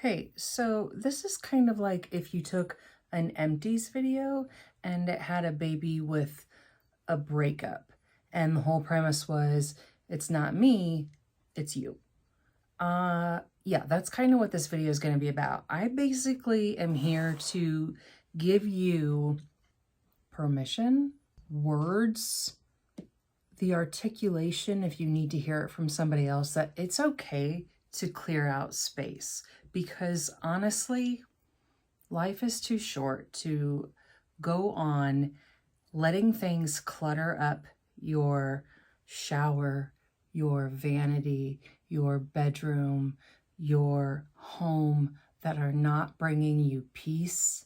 Hey, so this is kind of like if you took an empties video and it had a baby with a breakup, and the whole premise was, it's not me, it's you. Yeah, that's kind of what this video is going to be about. I basically am here to give you permission, words, the articulation if you need to hear it from somebody else, that it's okay to clear out space. Because honestly, life is too short to go on letting things clutter up your shower, your vanity, your bedroom, your home, that are not bringing you peace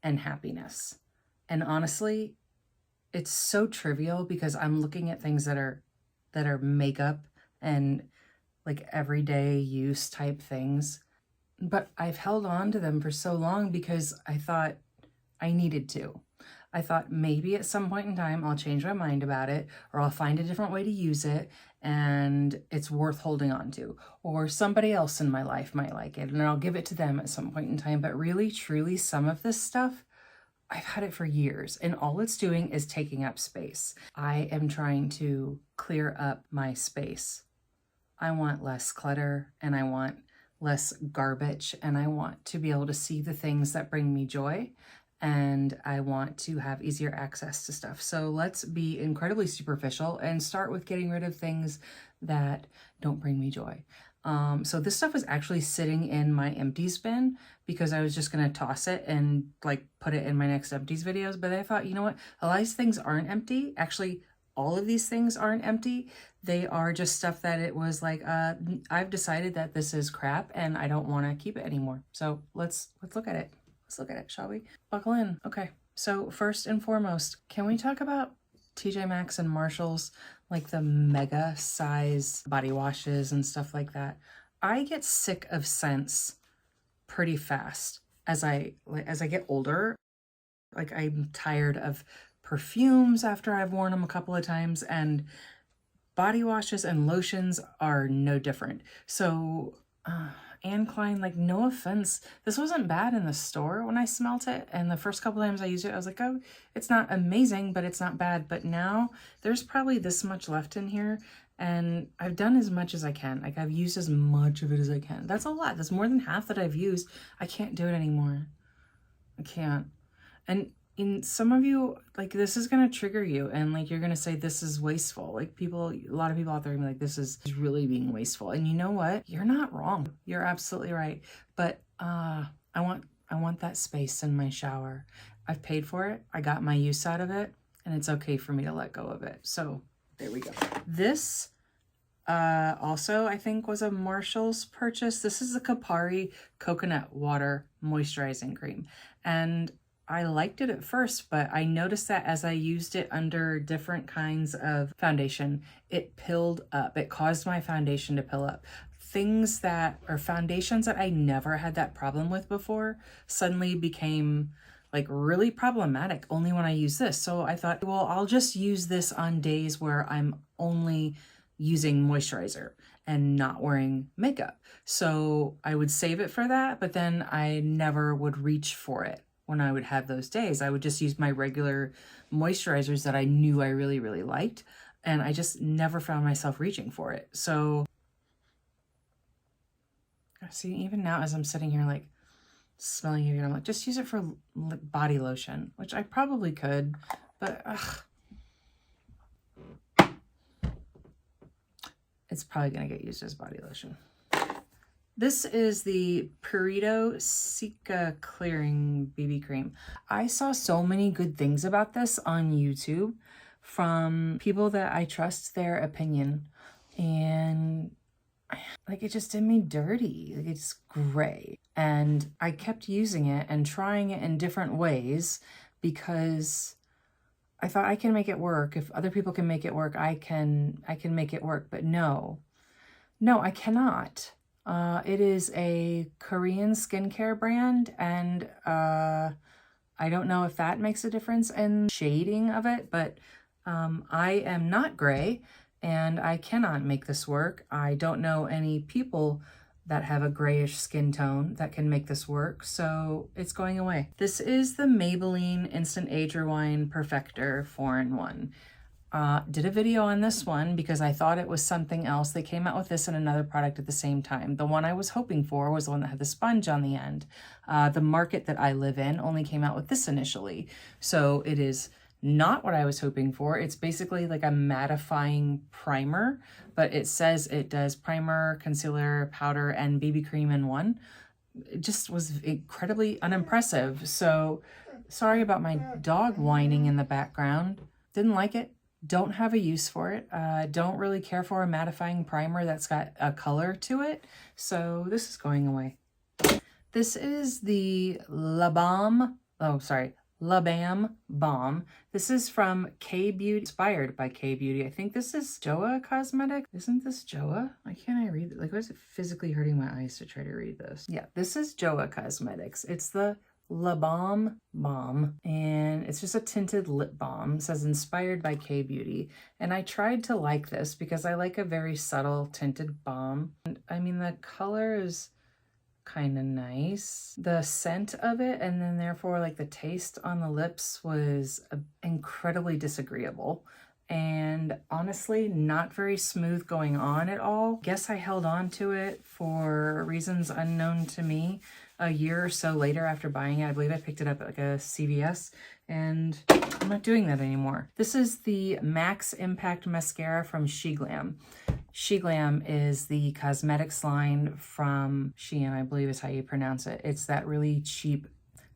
and happiness. And honestly, it's so trivial because I'm looking at things that are makeup and like everyday use type things. But I've held on to them for so long because I thought I needed to. I thought maybe at some point in time I'll change my mind about it, or I'll find a different way to use it and it's worth holding on to. Or somebody else in my life might like it and I'll give it to them at some point in time. But really, truly, some of this stuff, I've had it for years and all it's doing is taking up space. I am trying to clear up my space. I want less clutter and I want less garbage, and I want to be able to see the things that bring me joy, and I want to have easier access to stuff. So let's be incredibly superficial and start with getting rid of things that don't bring me joy. So this stuff was actually sitting in my empties bin because I was just going to toss it and like put it in my next empties videos. But I thought, you know what? A lot of these things aren't empty. Actually, all of these things aren't empty. They are just stuff that it was like, I've decided that this is crap and I don't want to keep it anymore. So let's look at it. Let's look at it, shall we? Buckle in. Okay. So first and foremost, can we talk about TJ Maxx and Marshalls, like the mega size body washes and stuff like that? I get sick of scents pretty fast as I get older. Like, I'm tired of perfumes after I've worn them a couple of times, and body washes and lotions are no different. So Anne Klein, like, no offense, this wasn't bad in the store when I smelt it, and the first couple times I used it I was like, oh, it's not amazing, but it's not bad. But now there's probably this much left in here, and I've done as much as I can. Like, I've used as much of it as I can. That's a lot. That's more than half that I've used. I can't do it anymore. I can't. And in some of you, like, this is going to trigger you, and like, you're going to say this is wasteful. Like, a lot of people out there are gonna be like, this is really being wasteful. And you know what? You're not wrong. You're absolutely right. But I want that space in my shower. I've paid for it. I got my use out of it, and it's okay for me to let go of it. So there we go. This also, I think, was a Marshall's purchase. This is a Kapari coconut water moisturizing cream, and I liked it at first, but I noticed that as I used it under different kinds of foundation, it pilled up. It caused my foundation to pill up. Things that are foundations that I never had that problem with before suddenly became like really problematic only when I use this. So I thought, well, I'll just use this on days where I'm only using moisturizer and not wearing makeup. So I would save it for that, but then I never would reach for it when I would have those days. I would just use my regular moisturizers that I knew I really, really liked, and I just never found myself reaching for it. So see, even now as I'm sitting here like smelling it, I'm like, just use it for body lotion, which I probably could, but it's probably gonna get used as body lotion. This is the Purito Cica Clearing BB Cream. I saw so many good things about this on YouTube from people that I trust their opinion, and like, it just did me dirty. Like, it's gray. And I kept using it and trying it in different ways because I thought I can make it work. If other people can make it work, I can make it work. But no, I cannot. It is a Korean skincare brand, and I don't know if that makes a difference in shading of it, but I am not gray, and I cannot make this work. I don't know any people that have a grayish skin tone that can make this work, so it's going away. This is the Maybelline Instant Age Rewind Perfector 4-in-1. Did a video on this one because I thought it was something else. They came out with this and another product at the same time. The one I was hoping for was the one that had the sponge on the end. The market that I live in only came out with this initially, so it is not what I was hoping for. It's basically like a mattifying primer, but it says it does primer, concealer, powder, and BB cream in one. It just was incredibly unimpressive. So sorry about my dog whining in the background. Didn't like it. Don't have a use for it. Don't really care for a mattifying primer that's got a color to it. So this is going away. This is the La Bam Balm. This is from K-Beauty, inspired by K-Beauty. I think this is Joa Cosmetics. Isn't this Joa? Why can't I read it? Like, why is it physically hurting my eyes to try to read this? Yeah, this is Joa Cosmetics. It's the La Bam Balm, and it's just a tinted lip balm. It says inspired by K-Beauty. And I tried to like this because I like a very subtle tinted balm. And I mean, the color is kind of nice. The scent of it, and then therefore like the taste on the lips, was incredibly disagreeable. And honestly, not very smooth going on at all. Guess I held on to it for reasons unknown to me. A year or so later after buying it, I believe I picked it up at like a CVS, and I'm not doing that anymore. This is the Max Impact Mascara from SheGlam. SheGlam is the cosmetics line from Shein, I believe is how you pronounce it. It's that really cheap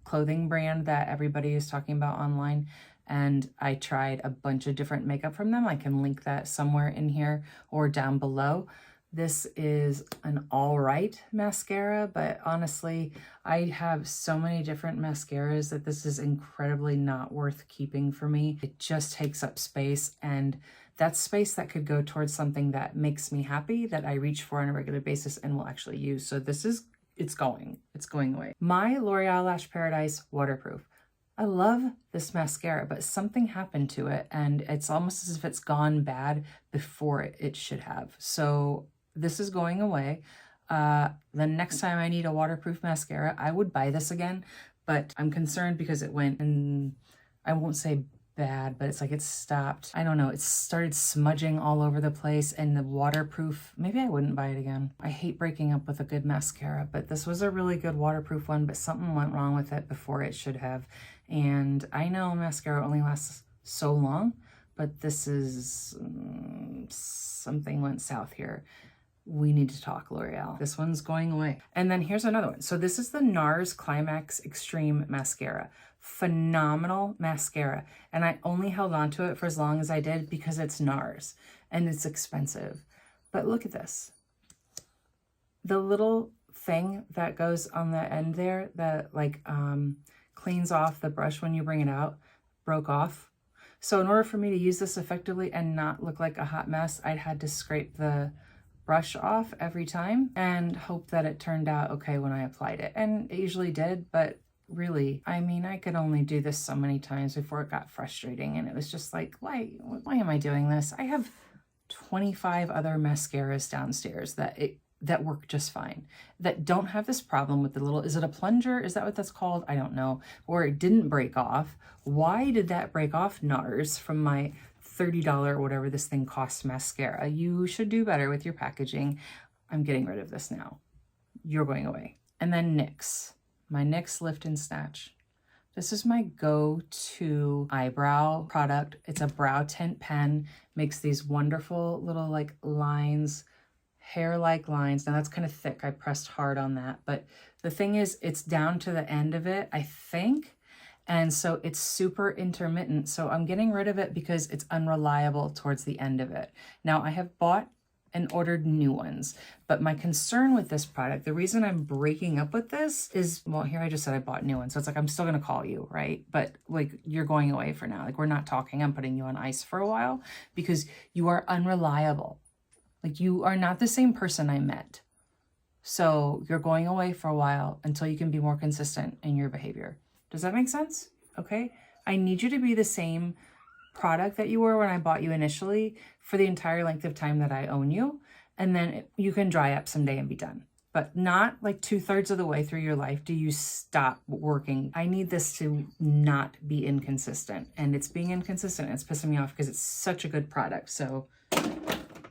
clothing brand that everybody is talking about online. And I tried a bunch of different makeup from them. I can link that somewhere in here or down below. This is an all right mascara, but honestly, I have so many different mascaras that this is incredibly not worth keeping for me. It just takes up space, and that's space that could go towards something that makes me happy, that I reach for on a regular basis and will actually use. So this is, it's going away. My L'Oreal Lash Paradise Waterproof. I love this mascara, but something happened to it, and it's almost as if it's gone bad before it should have. So this is going away. The next time I need a waterproof mascara, I would buy this again, but I'm concerned because it went, and I won't say bad, but it's like it stopped. I don't know. It started smudging all over the place, and the waterproof, maybe I wouldn't buy it again. I hate breaking up with a good mascara, but this was a really good waterproof one, but something went wrong with it before it should have. And I know mascara only lasts so long, but this is something went south here. We need to talk, L'Oreal. This one's going away. And then here's another one. So this is the NARS Climax Extreme Mascara. Phenomenal mascara. And I only held on to it for as long as I did because it's NARS and it's expensive. But look at this. The little thing that goes on the end there that like cleans off the brush when you bring it out broke off. So in order for me to use this effectively and not look like a hot mess, I'd had to scrape the brush off every time and hope that it turned out okay when I applied it. And it usually did, but really, I mean, I could only do this so many times before it got frustrating. And it was just like, why am I doing this? I have 25 other mascaras downstairs that work just fine, that don't have this problem with the little, is it a plunger? Is that what that's called? I don't know. Or it didn't break off. Why did that break off, NARS, from my $30 or whatever this thing costs mascara? You should do better with your packaging. I'm getting rid of this now. You're going away. And then NYX, my NYX Lift and Snatch. This is my go-to eyebrow product. It's a brow tint pen, makes these wonderful little like lines, hair-like lines. Now that's kind of thick. I pressed hard on that, but the thing is, it's down to the end of it, I think. And so it's super intermittent. So I'm getting rid of it because it's unreliable towards the end of it. Now I have bought and ordered new ones, but my concern with this product, the reason I'm breaking up with this is, well, here I just said I bought new ones. So it's like, I'm still going to call you, right? But like, you're going away for now. Like, we're not talking. I'm putting you on ice for a while because you are unreliable. Like, you are not the same person I met. So you're going away for a while until you can be more consistent in your behavior. Does that make sense? Okay. I need you to be the same product that you were when I bought you initially for the entire length of time that I own you. And then you can dry up someday and be done. but not like 2/3 of the way through your life do you stop working. I need this to not be inconsistent, and it's being inconsistent. It's pissing me off because it's such a good product. So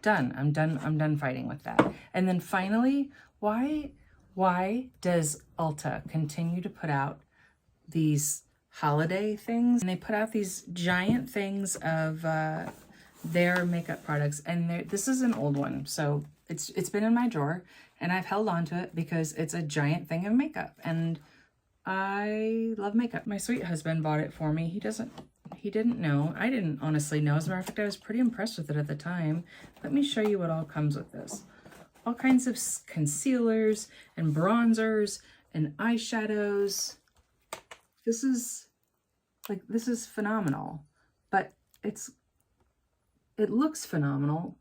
done. I'm done fighting with that. And then finally, why does Ulta continue to put out these holiday things? And they put out these giant things of their makeup products, and this is an old one, so it's been in my drawer, and I've held on to it because it's a giant thing of makeup, and I love makeup. My sweet husband bought it for me. He didn't know. I didn't honestly know. As a matter of fact, I was pretty impressed with it at the time. Let me show you what all comes with this. All kinds of concealers and bronzers and eyeshadows. This is phenomenal, but it looks phenomenal,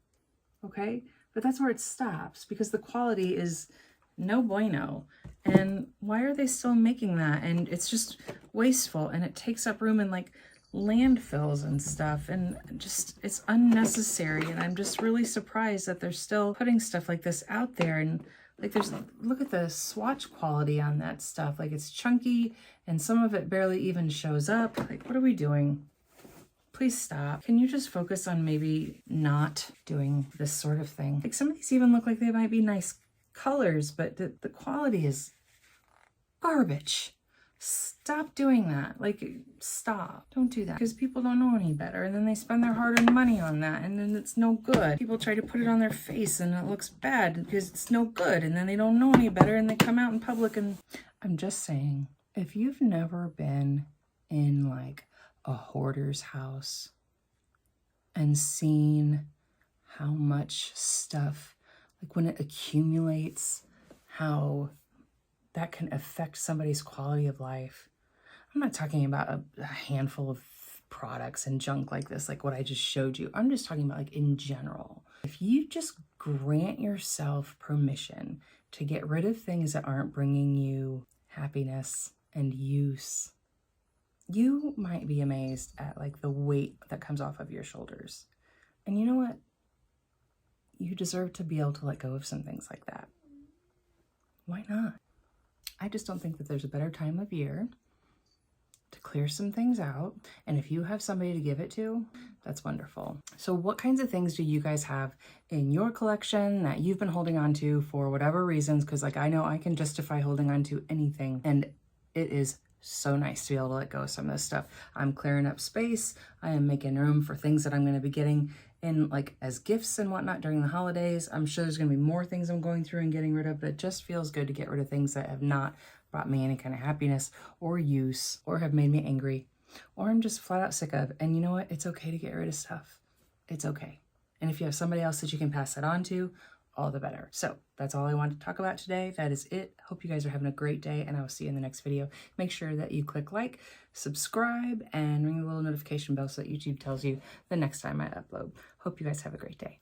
okay? But that's where it stops because the quality is no bueno. And why are they still making that? And it's just wasteful, and it takes up room in like landfills and stuff, and just it's unnecessary. And I'm just really surprised that they're still putting stuff like this out there. And like look at the swatch quality on that stuff. Like it's chunky and some of it barely even shows up. Like, what are we doing? Please stop. Can you just focus on maybe not doing this sort of thing? Like some of these even look like they might be nice colors, but the quality is garbage. Stop doing that. Like, stop. Don't do that. Because people don't know any better, and then they spend their hard-earned money on that, and then it's no good. People try to put it on their face, and it looks bad because it's no good, and then they don't know any better, and they come out in public. And I'm just saying, if you've never been in like a hoarder's house and seen how much stuff, like when it accumulates, how that can affect somebody's quality of life. I'm not talking about a handful of products and junk like this, like what I just showed you. I'm just talking about like in general. If you just grant yourself permission to get rid of things that aren't bringing you happiness and use, you might be amazed at like the weight that comes off of your shoulders. And you know what? You deserve to be able to let go of some things like that. Why not? I just don't think that there's a better time of year to clear some things out. And if you have somebody to give it to, that's wonderful. So what kinds of things do you guys have in your collection that you've been holding on to for whatever reasons? Because like I know I can justify holding on to anything, and it is so nice to be able to let go of some of this stuff. I'm clearing up space. I am making room for things that I'm going to be getting in like as gifts and whatnot during the holidays. I'm sure there's going to be more things I'm going through and getting rid of, but it just feels good to get rid of things that have not brought me any kind of happiness or use or have made me angry or I'm just flat out sick of. And you know what? It's okay to get rid of stuff. It's okay. And if you have somebody else that you can pass that on to, all the better. So that's all I wanted to talk about today. That is it. Hope you guys are having a great day, and I will see you in the next video. Make sure that you click like, subscribe, and ring the little notification bell so that YouTube tells you the next time I upload. Hope you guys have a great day.